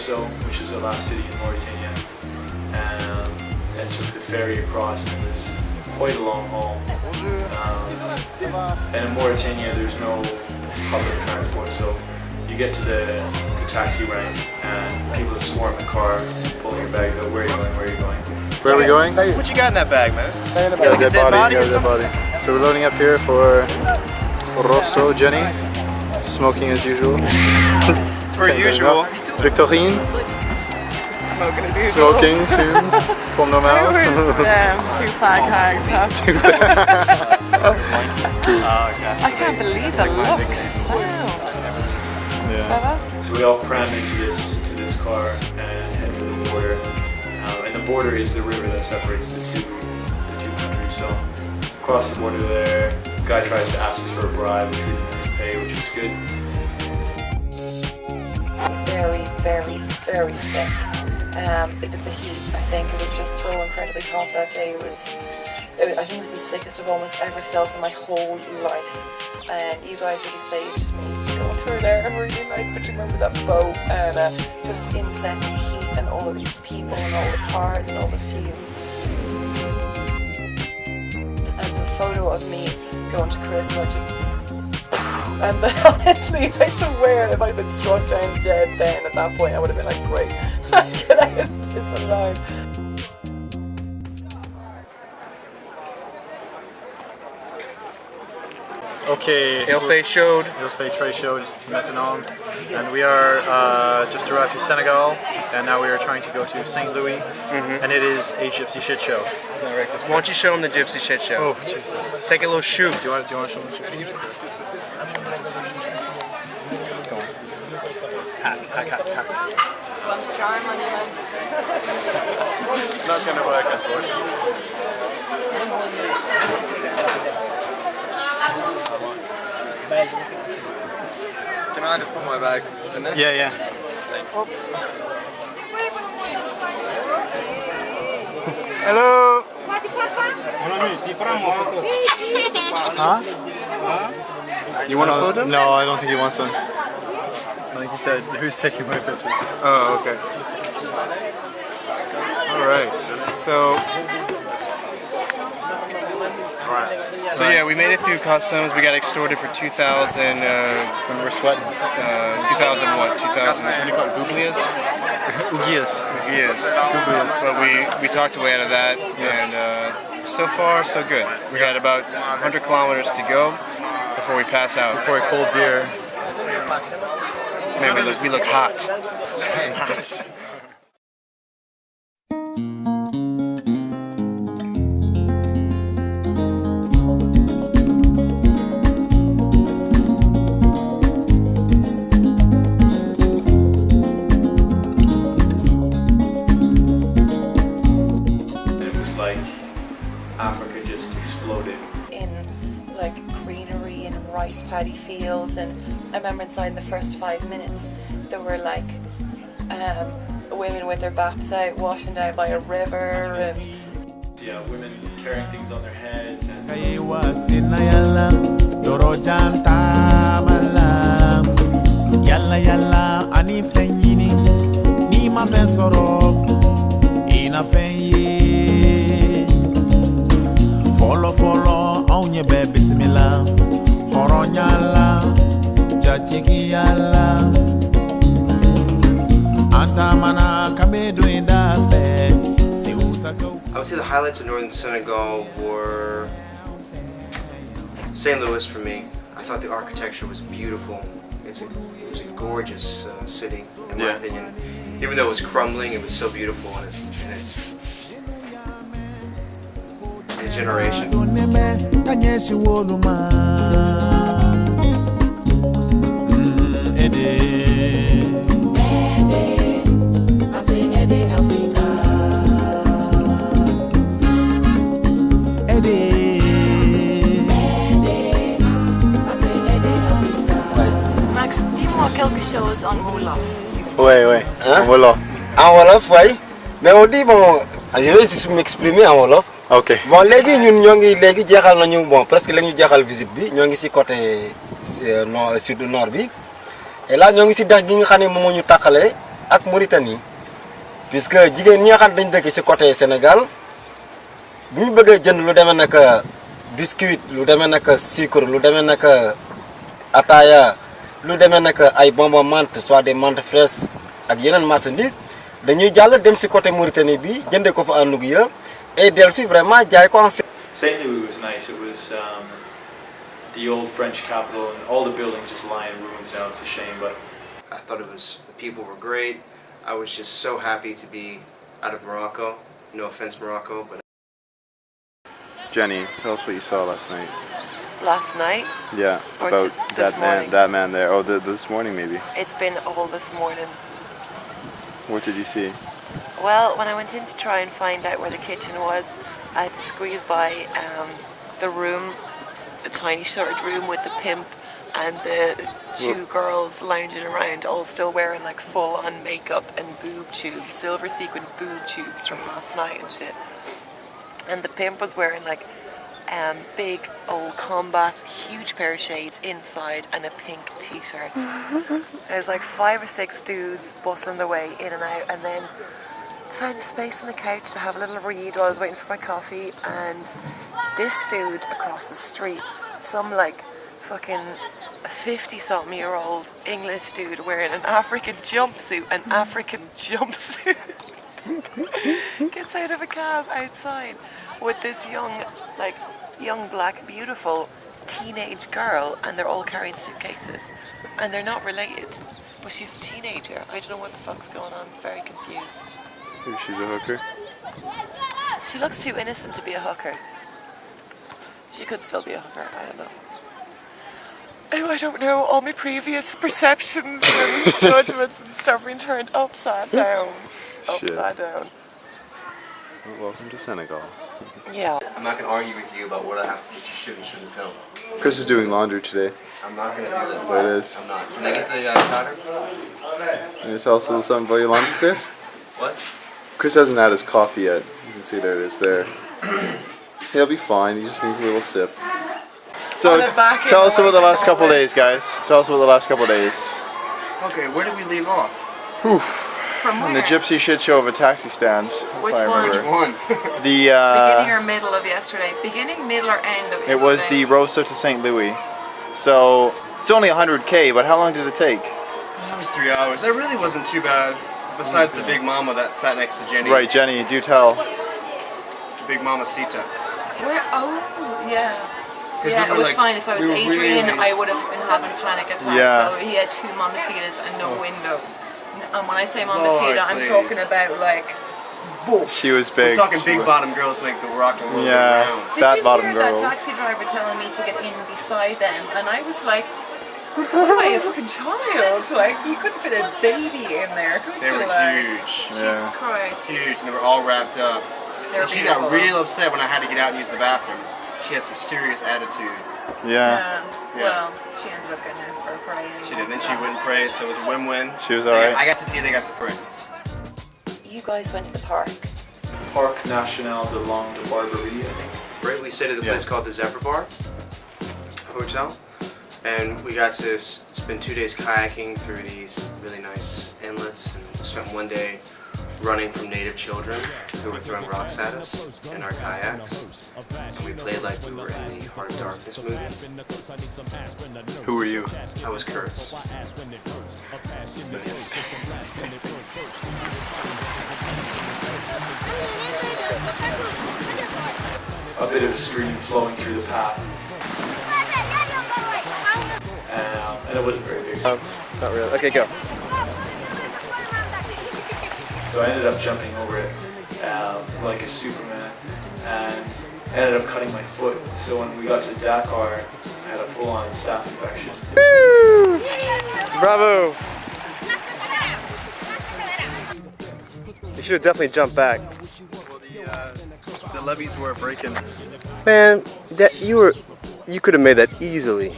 Rosso, which is the last city in Mauritania, and took the ferry across, and it was quite a long haul. And in Mauritania there's no public transport, so you get to the taxi rank and people just swarm the car, pulling your bags out. Where are you going? Where are you going? Where are we going? What you got in that bag, man? Yeah, like a dead body or something? So we're loading up here for Rosso Jenny, smoking as usual. Per usual. Victorine, smoking, fume, from normal. Two fag hags, huh? I can't believe the look sound. Yeah. So we all cram into this car and head for the border. And the border is the river that separates the two countries. So across the border there, the guy tries to ask us for a bribe, which we didn't have to pay, which was good. Very, very, very sick. The heat, I think it was just so incredibly hot that day. I think it was the sickest I've almost ever felt in my whole life. And you guys really saved me going through there every night. But you remember that boat and just incessant heat and all of these people and all the cars and all the fumes. And there's a photo of me going to Chris and and honestly, I swear if I'd been struck down dead then at that point I would have been like, great, get out of this alive. Okay, Ilfe showed. Ilfe Trey showed maintenant, and we are just arrived to Senegal, and now we are trying to go to St. Louis, and it is a gypsy shit show. Isn't that right? Why don't you show them the gypsy shit show? Oh Jesus! Take a little shoot. Do you want to show them the shoot? Go on. Hack. Charm on your leg. It's not gonna work, unfortunately. Can I just put my bag in there? Yeah. Thanks. Hello. Huh? You want a photo? No, I don't think he wants one. I think he said, who's taking my picture? Oh, okay. Alright, so... So yeah, we made it through customs. We got extorted for 2,000. When we're sweating. 2,000 what? 2,000. What do you call it? Googlias? Ugias. Googlias. But we talked our way out of that, and so far so good. We got about 100 kilometers to go before we pass out. Before a cold beer. Man, we look hot. Hot. Africa just exploded. In like greenery and rice paddy fields, and I remember inside in the first 5 minutes there were like women with their baps out washing down by a river, and yeah, women carrying things on their heads and Follow on your baby simila Horonyala Jachikiyala Antamana Kamedu in that I would say the highlights of northern Senegal were St. Louis for me. I thought the architecture was beautiful. It was a gorgeous city, in my opinion. Even though it was crumbling, it was so beautiful in its generation. Max, dis-moi quelque chose en Wolof. Ouais. Hein? En Wolof. En Wolof, oui. Mais on dit, bon, je vais essayer de m'exprimer en Wolof. Ok. Bon, légui ñun ñongi légui jéxal nañu bon presque lañu jéxal visite bi ñongi ci côté nord sud nord bi et là ñongi ci dex gi nga xamné mo ñu takalé ak Mauritanie puisque jigéen ñi nga xam dañ dëkk ci côté Sénégal bu ñu bëggee jënd lu demee naka biscuit lu demee naka sucre lu demee naka ataya lu demee naka ay bonbons menthe soit des menthes fraîches ak yeneen marchandises dañuy jàll dem ci côté Mauritanie bi jëndee ko fa en Nouguiya et dellu si vraiment jaay ko en St. Louis was nice. It was the old French capital, and all the buildings just lie in ruins now. It's a shame, but I thought the people were great. I was just so happy to be out of Morocco. No offense, Morocco, but. Jenny, tell us what you saw last night. Last night? Yeah, Or about this morning? that man there. Oh, this morning maybe. It's been all this morning. What did you see? Well, when I went in to try and find out where the kitchen was, I had to squeeze by the room, the tiny shuttered room with the pimp and the two girls lounging around, all still wearing like full-on makeup and boob tubes, silver sequin boob tubes from last night and shit. And the pimp was wearing like big old combat, huge pair of shades inside and a pink t-shirt. There's like 5 or 6 dudes bustling their way in and out, and then found a space on the couch to have a little read while I was waiting for my coffee, and this dude across the street, some like fucking 50-something-year-old English dude wearing an African jumpsuit, gets out of a cab outside with this young black beautiful teenage girl, and they're all carrying suitcases, and they're not related, but she's a teenager. I don't know what the fuck's going on. Very confused. Maybe she's a hooker. She looks too innocent to be a hooker. She could still be a hooker, I don't know. Oh, I don't know. All my previous perceptions and judgments and stuff being turned upside down. Upside down. Well, welcome to Senegal. Yeah. I'm not going to argue with you about what I have to, what you should and shouldn't film. Chris is doing laundry today. I'm not going to do that. There it is. I'm not. Can I get the powder? Can you tell us a little something about your laundry, Chris? What? Chris hasn't had his coffee yet. You can see there it is there. He'll be fine. He just needs a little sip. So, tell us about the last couple of days, guys. Tell us about the last couple of days. Okay, where did we leave off? From where? In the gypsy shit show of a taxi stand. Which if I one? remember. One. The Beginning or middle of yesterday? Beginning, middle, or end of yesterday? it was the Rosa to St. Louis. So it's only 100K, but how long did it take? That was 3 hours. That really wasn't too bad. Besides the big mama that sat next to Jenny. Right, Jenny, do tell. Big Mama Sita. Where? Oh, yeah. we Yeah, it were was fine. If I was we were Adrian, really- I would have been having panic attacks. Yeah. So he had 2 mamacitas and no window. And when I say Large mamacita, I'm ladies. talking about like both. She was We're big. talking big bottom girls make the rocking world go Yeah. round. Did Fat you bottom hear girls. that taxi driver telling me to get in beside them? And I was like, what am I, a fucking child? Like, you couldn't fit a baby in there, could They you? were Like, huge. Jesus Christ. Huge, and they were all wrapped up. They were And she got beautiful. real upset when I had to get out and use the bathroom. She had some serious attitude. Yeah. Well, she ended up getting out for a pray. She did. Then she wouldn't pray, so it was a win-win. She was They got- alright. I got to pee, they got to pray. You guys went to the park. Parc National de Longue de Barbarie, I think. Right, we stayed at the Yeah. place called the Zebra Bar Hotel, and we got to spend 2 days kayaking through these really nice inlets, and spent 1 day running from native children who were throwing rocks at us in our kayaks. And we played like we were in the Heart of Darkness movie. Who were you? I was Kurtz. A bit of stream flowing through the path. And it wasn't very big. Not really. Okay, go. So I ended up jumping over it like a Superman, and ended up cutting my foot. So when we got to Dakar, I had a full-on staph infection. Bravo! You should have definitely jumped back. Well, the levees were breaking. Man, you could have made that easily.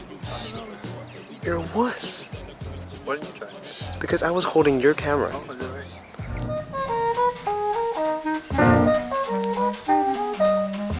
You're a wuss. What did you try? Because I was holding your camera.